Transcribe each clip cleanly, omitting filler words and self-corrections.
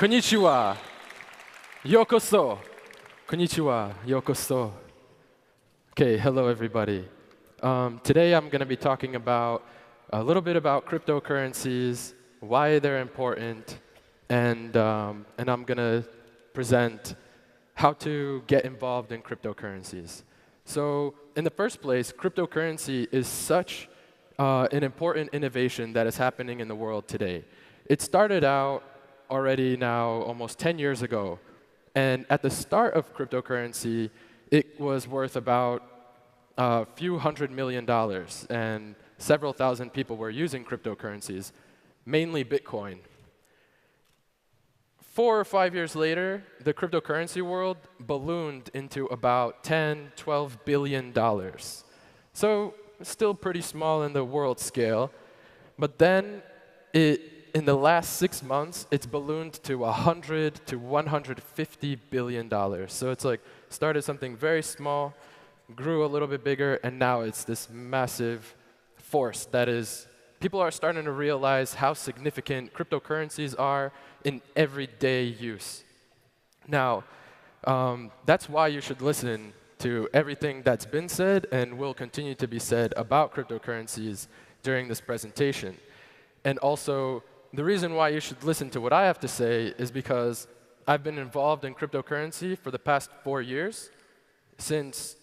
Konnichiwa. Yokoso. Konnichiwa. Yokoso. Okay, hello everybody. Today I'm going to be talking about a little bit about cryptocurrencies, why they're important, and I'm going to present how to get involved in cryptocurrencies. So in the first place, cryptocurrency is such an important innovation that is happening in the world today. It started out already now almost 10 years ago. And at the start of cryptocurrency, it was worth about a few $100 million. And several thousand people were using cryptocurrencies, mainly Bitcoin. 4 or 5 years later, the cryptocurrency world ballooned into about $10, $12 billion. So still pretty small in the world scale. But then, in the last 6 months, it's ballooned to $100 to $150 billion. So it's like started something very small, grew a little bit bigger, and now it's this massive force that is, people are starting to realize how significant cryptocurrencies are in everyday use. Now, that's why you should listen to everything that's been said and will continue to be said about cryptocurrencies during this presentation. And also, the reason why you should listen to what I have to say is because I've been involved in cryptocurrency for the past 4 years, since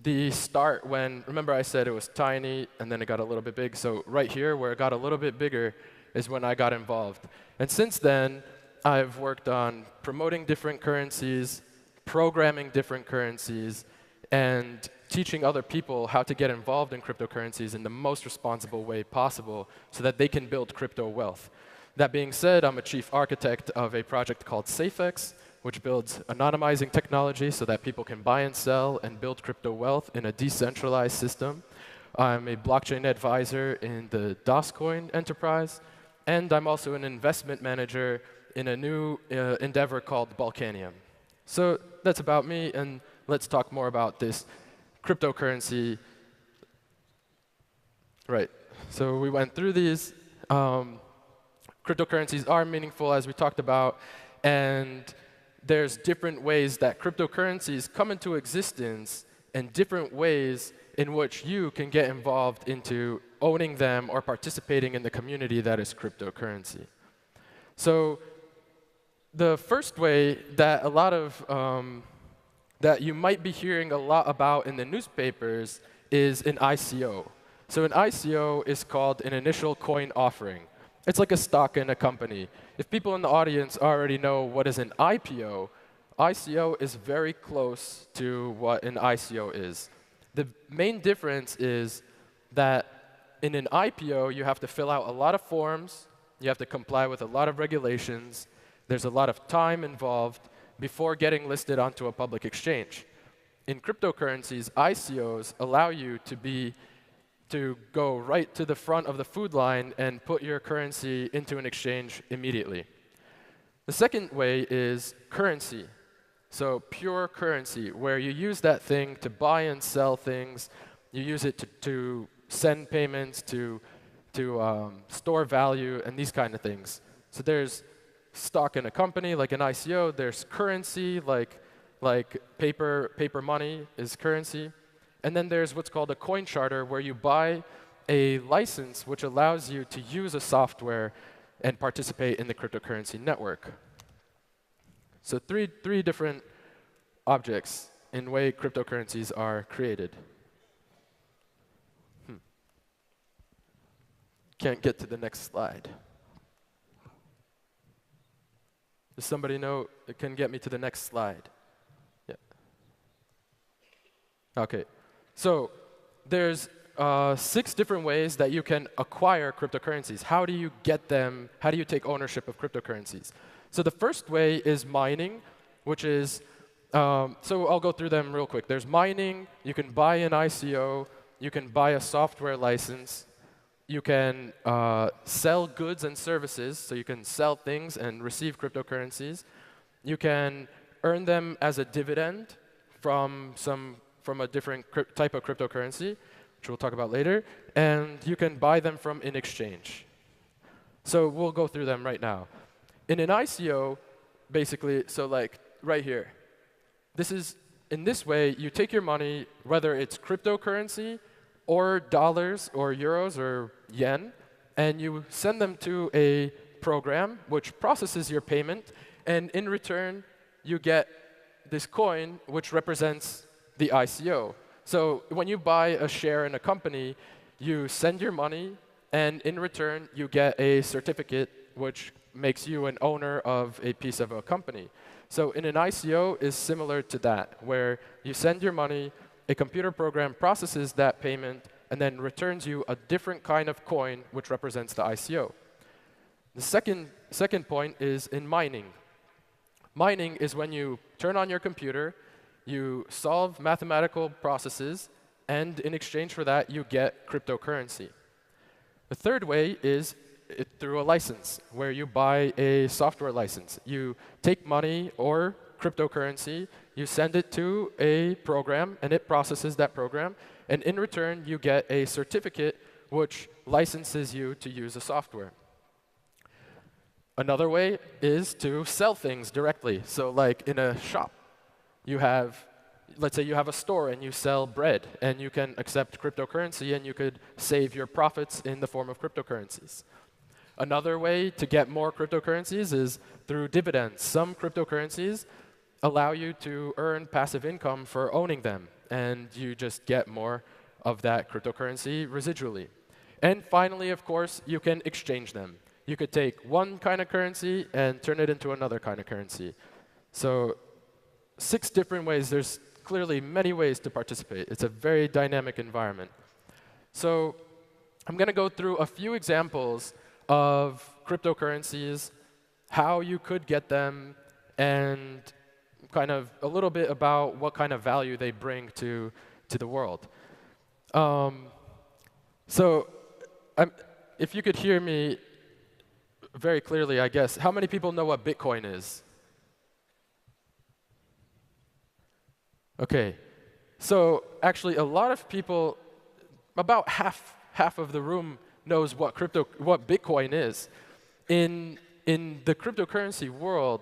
the start when, remember I said it was tiny and then it got a little bit big. So right here, where it got a little bit bigger, is when I got involved. And since then, I've worked on promoting different currencies, programming different currencies, and teaching other people how to get involved in cryptocurrencies in the most responsible way possible so that they can build crypto wealth. That being said, I'm a chief architect of a project called SafeX, which builds anonymizing technology so that people can buy and sell and build crypto wealth in a decentralized system. I'm a blockchain advisor in the Dascoin enterprise, and I'm also an investment manager in a new endeavor called Balkanium. So that's about me, and let's talk more about this cryptocurrency. Right, so we went through these. Cryptocurrencies are meaningful, as we talked about, and there's different ways that cryptocurrencies come into existence and different ways in which you can get involved into owning them or participating in the community that is cryptocurrency. So the first way that a lot of that you might be hearing a lot about in the newspapers is an ICO. So an ICO is called an initial coin offering. It's like a stock in a company. If people in the audience already know what is an IPO, ICO is very close to what an ICO is. The main difference is that in an IPO, you have to fill out a lot of forms, you have to comply with a lot of regulations, there's a lot of time involved before getting listed onto a public exchange. In cryptocurrencies, ICOs allow you to go right to the front of the food line and put your currency into an exchange immediately. The second way is currency. So pure currency, where you use that thing to buy and sell things. You use it to send payments, to store value, and these kind of things. So there's stock in a company, like an ICO. There's currency, like paper money is currency. And then there's what's called a coin charter, where you buy a license which allows you to use a software and participate in the cryptocurrency network. So three different objects in the way cryptocurrencies are created. Can't get to the next slide. Does somebody know it can get me to the next slide? Yeah. OK. So there's 6 different ways that you can acquire cryptocurrencies. How do you get them? How do you take ownership of cryptocurrencies? So the first way is mining, which is, so I'll go through them real quick. There's mining. You can buy an ICO. You can buy a software license. You can sell goods and services. So you can sell things and receive cryptocurrencies. You can earn them as a dividend from a different type of cryptocurrency, which we'll talk about later. And you can buy them from in exchange. So we'll go through them right now. In an ICO, basically, so like right here. In this way, you take your money, whether it's cryptocurrency or dollars or euros or yen, and you send them to a program which processes your payment, and in return, you get this coin which represents the ICO. So when you buy a share in a company, you send your money, and in return, you get a certificate which makes you an owner of a piece of a company. So in an ICO is similar to that, where you send your money, a computer program processes that payment, and then returns you a different kind of coin which represents the ICO. The second point is in mining. Mining is when you turn on your computer, you solve mathematical processes, and in exchange for that, you get cryptocurrency. The third way is through a license, where you buy a software license. You take money or cryptocurrency, you send it to a program, and it processes that program. And in return, you get a certificate which licenses you to use a software. Another way is to sell things directly. So like in a shop, you have, let's say you have a store and you sell bread, and you can accept cryptocurrency, and you could save your profits in the form of cryptocurrencies. Another way to get more cryptocurrencies is through dividends. Some cryptocurrencies allow you to earn passive income for owning them, and you just get more of that cryptocurrency residually. And finally, of course, you can exchange them. You could take one kind of currency and turn it into another kind of currency. So 6 different ways. There's clearly many ways to participate. It's a very dynamic environment. So I'm going to go through a few examples of cryptocurrencies, how you could get them, and kind of a little bit about what kind of value they bring to the world. If you could hear me very clearly, I guess, how many people know what Bitcoin is? OK. So actually, a lot of people, about half of the room knows what Bitcoin is. In the cryptocurrency world,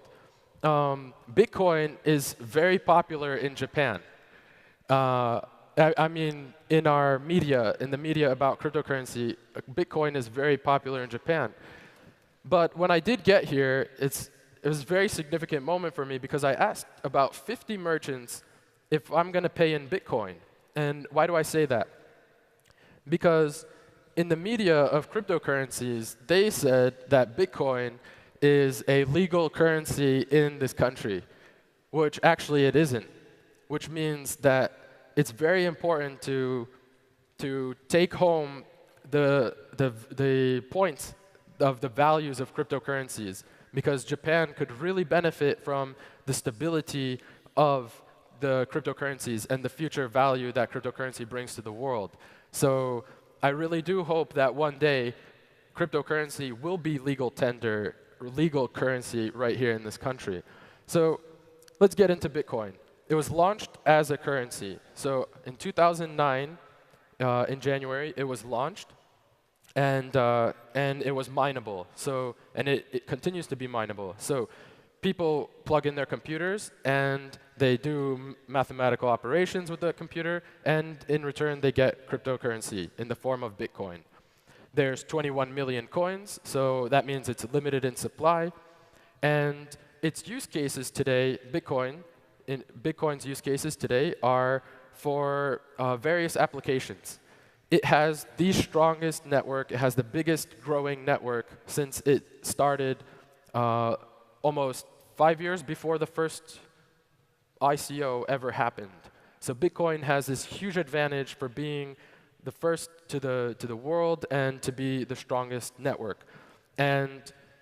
Bitcoin is very popular in Japan. I mean, in the media about cryptocurrency, Bitcoin is very popular in Japan. But when I did get here, it was a very significant moment for me, because I asked about 50 merchants if I'm going to pay in Bitcoin. And why do I say that? Because in the media of cryptocurrencies, they said that Bitcoin is a legal currency in this country, which actually it isn't, which means that it's very important to take home the points of the values of cryptocurrencies, because Japan could really benefit from the stability of the cryptocurrencies and the future value that cryptocurrency brings to the world. So I really do hope that one day cryptocurrency will be legal tender, legal currency right here in this country. So let's get into Bitcoin. It was launched as a currency. So in 2009, in January, it was launched, and it was mineable. So it continues to be mineable. So people plug in their computers, and they do mathematical operations with the computer, and in return, they get cryptocurrency in the form of Bitcoin. There's 21 million coins, so that means it's limited in supply. And its use cases today, Bitcoin's use cases today are for various applications. It has the strongest network. It has the biggest growing network since it started almost 5 years before the first ICO ever happened. So Bitcoin has this huge advantage for being the first to the world and to be the strongest network. And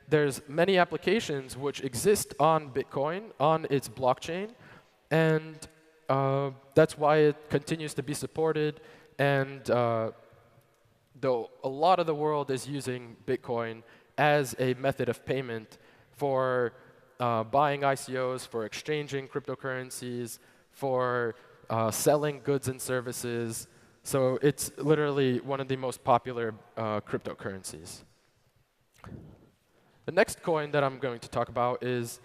there's many applications which exist on Bitcoin, on its blockchain, and that's why it continues to be supported. And though a lot of the world is using Bitcoin as a method of payment for buying ICOs, for exchanging cryptocurrencies, for selling goods and services. So it's literally one of the most popular cryptocurrencies. The next coin that I'm going to talk about is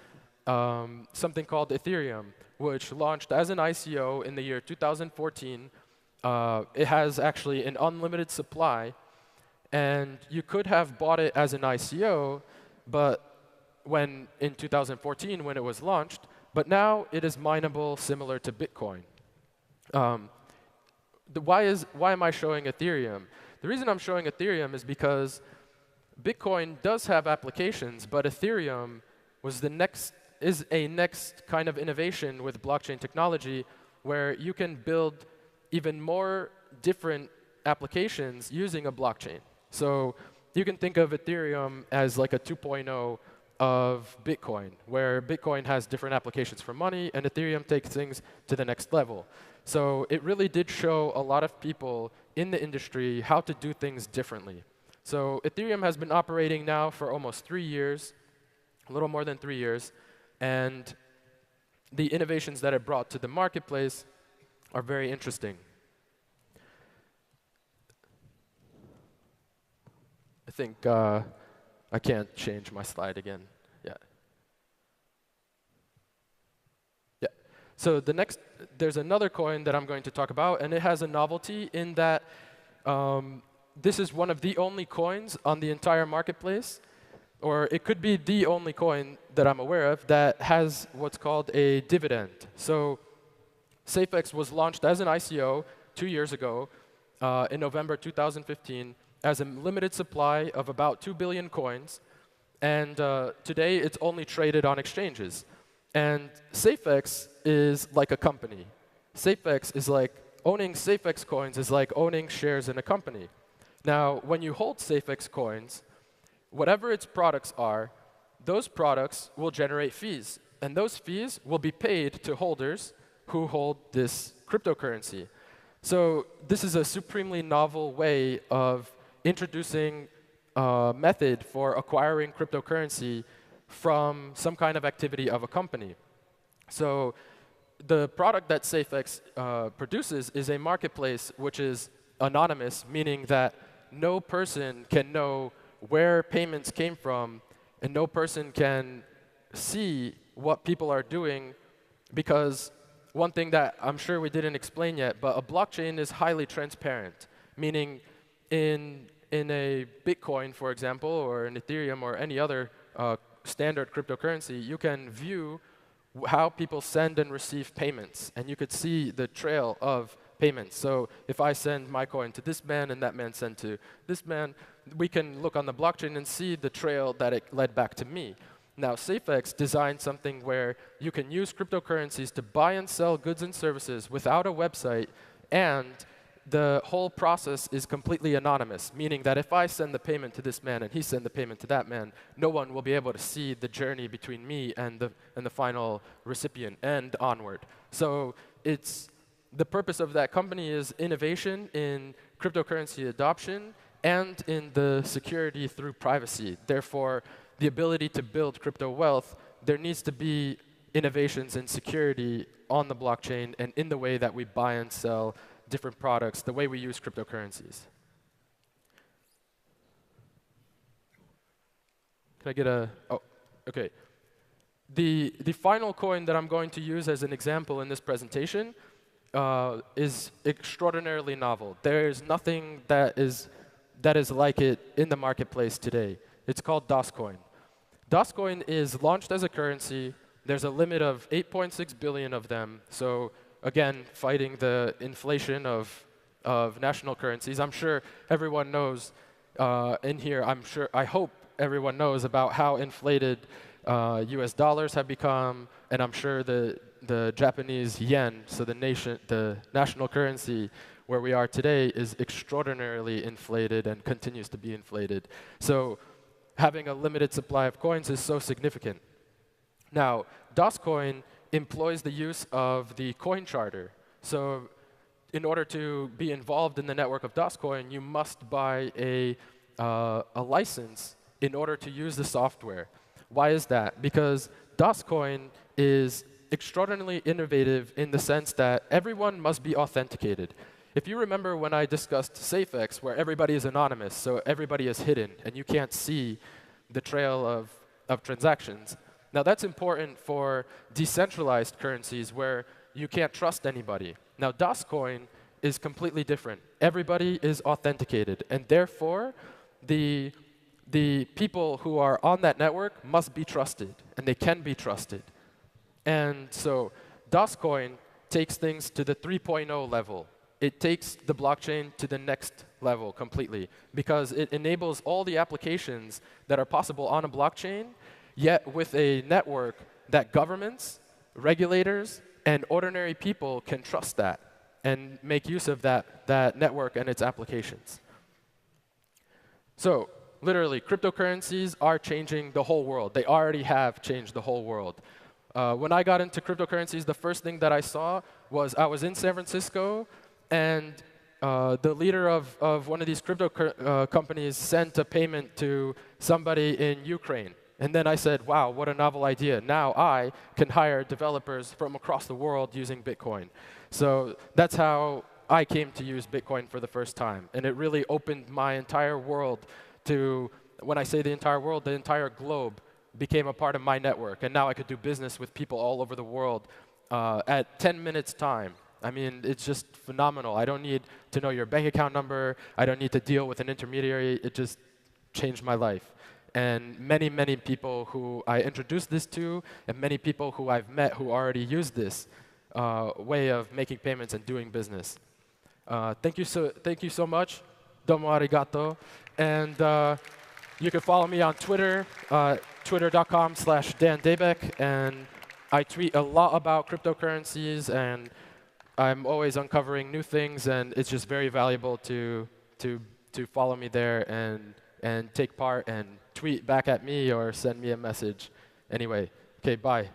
something called Ethereum, which launched as an ICO in the year 2014. It has actually an unlimited supply, and you could have bought it as an ICO, but in 2014 when it was launched, but now it is mineable similar to Bitcoin. Why am I showing Ethereum? The reason I'm showing Ethereum is because Bitcoin does have applications, but Ethereum is a next kind of innovation with blockchain technology where you can build even more different applications using a blockchain. So you can think of Ethereum as like a 2.0 of Bitcoin, where Bitcoin has different applications for money, and Ethereum takes things to the next level. So it really did show a lot of people in the industry how to do things differently. So Ethereum has been operating now for almost 3 years, a little more than 3 years, and the innovations that it brought to the marketplace are very interesting. I think I can't change my slide again. Yeah. Yeah. So there's another coin that I'm going to talk about, and it has a novelty in that this is one of the only coins on the entire marketplace, or it could be the only coin that I'm aware of that has what's called a dividend. So SafeX was launched as an ICO 2 years ago in November 2015 as a limited supply of about 2 billion coins. And today, it's only traded on exchanges. And SafeX is like a company. SafeX is like owning SafeX coins is like owning shares in a company. Now, when you hold SafeX coins, whatever its products are, those products will generate fees. And those fees will be paid to holders who hold this cryptocurrency. So this is a supremely novel way of introducing a method for acquiring cryptocurrency from some kind of activity of a company. So the product that SafeX produces is a marketplace which is anonymous, meaning that no person can know where payments came from, and no person can see what people are doing, because one thing that I'm sure we didn't explain yet, but a blockchain is highly transparent, meaning in a Bitcoin, for example, or an Ethereum or any other standard cryptocurrency, you can view how people send and receive payments, and you could see the trail of payments. So if I send my coin to this man and that man sent to this man, we can look on the blockchain and see the trail that it led back to me. Now, SafeX designed something where you can use cryptocurrencies to buy and sell goods and services without a website, and the whole process is completely anonymous, meaning that if I send the payment to this man and he send the payment to that man, no one will be able to see the journey between me and the final recipient and onward. So the purpose of that company is innovation in cryptocurrency adoption and in the security through privacy. Therefore, the ability to build crypto wealth, there needs to be innovations in security on the blockchain and in the way that we buy and sell different products, the way we use cryptocurrencies. Can I get a, oh, OK. The final coin that I'm going to use as an example in this presentation is extraordinarily novel. There is nothing that is like it in the marketplace today. It's called Dascoin. Dascoin is launched as a currency. There's a limit of 8.6 billion of them. So again, fighting the inflation of national currencies. I'm sure everyone knows in here, I hope everyone knows about how inflated US dollars have become, and I'm sure the Japanese yen, so the national currency where we are today, is extraordinarily inflated and continues to be inflated. So having a limited supply of coins is so significant. Now, Dascoin employs the use of the coin charter. So in order to be involved in the network of Dascoin, you must buy a license in order to use the software. Why is that? Because Dascoin is extraordinarily innovative in the sense that everyone must be authenticated. If you remember when I discussed SafeX, where everybody is anonymous, so everybody is hidden, and you can't see the trail of transactions, Now, that's important for decentralized currencies where you can't trust anybody. Now, Dascoin is completely different. Everybody is authenticated, and therefore, the people who are on that network must be trusted, and they can be trusted. And so Dascoin takes things to the 3.0 level. It takes the blockchain to the next level completely because it enables all the applications that are possible on a blockchain, yet with a network that governments, regulators, and ordinary people can trust that and make use of that network and its applications. So literally, cryptocurrencies are changing the whole world. They already have changed the whole world. When I got into cryptocurrencies, the first thing that I saw was I was in San Francisco, and the leader of one of these crypto companies sent a payment to somebody in Ukraine. And then I said, wow, what a novel idea. Now I can hire developers from across the world using Bitcoin. So that's how I came to use Bitcoin for the first time. And it really opened my entire world to, when I say the entire world, the entire globe became a part of my network. And now I could do business with people all over the world at 10 minutes time. I mean, it's just phenomenal. I don't need to know your bank account number. I don't need to deal with an intermediary. It just changed my life. And many, many people who I introduced this to, and many people who I've met who already use this way of making payments and doing business. Thank you so much. Domo arigato. And you can follow me on Twitter, twitter.com/DanDabek. And I tweet a lot about cryptocurrencies, and I'm always uncovering new things, and it's just very valuable to follow me there and take part and tweet back at me or send me a message. Anyway, okay, bye.